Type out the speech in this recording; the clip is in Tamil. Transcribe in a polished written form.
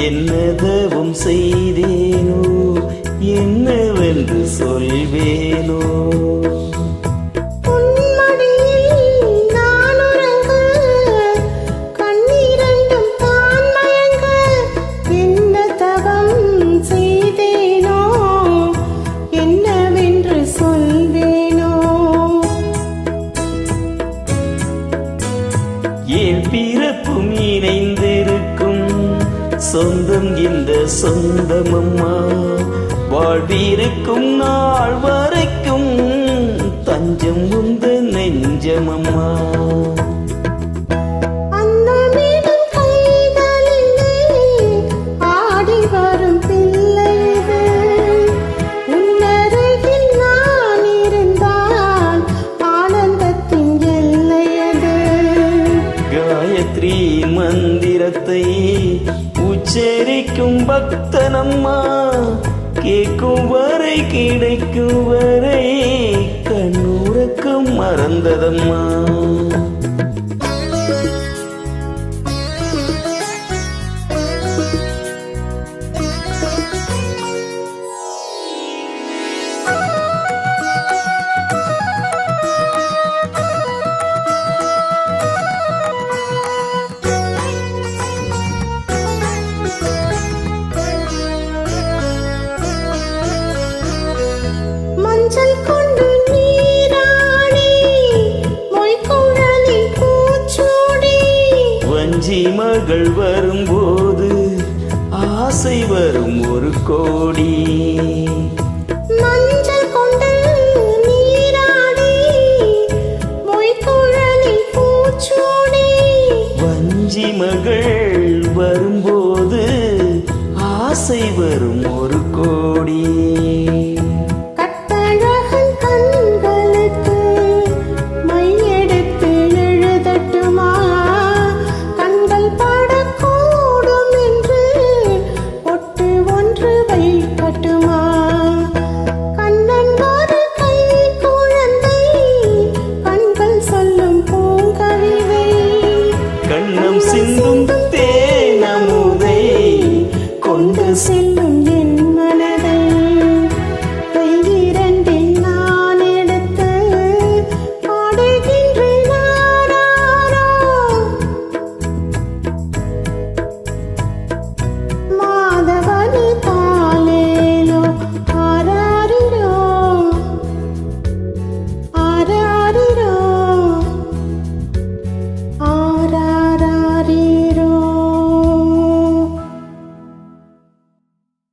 என்னதவும் செய்தேனோ என்னவென்று சொல்வேனோ. என் பிறப்பும் இணைந்திருக்கும் சொந்தம் இந்த சொந்தமம்மா, வாழ்விருக்கும் நாள் வரைக்கும் தஞ்சம் உந்த நெஞ்சமம்மா. காயத்ரி மந்திரத்தை உச்சரிக்கும் பக்தனம்மா, கேட்கும் வரை கிடைக்கும் வரை கண்ணுறக்கம் மறந்ததம்மா. மஞ்சள் கொண்டு நீராடி மொய்குழலில் பூச்சூடி, வஞ்சி மகள் வரும்போது ஆசை வரும் ஒரு கோடி. மஞ்சள் கொண்டு நீராடி மொய்குழலில் பூச்சூடி, வஞ்சி மகள் வரும்போது ஆசை வரும் ஒரு கோடி. சிந்தும் தேனமுதை கொண்டு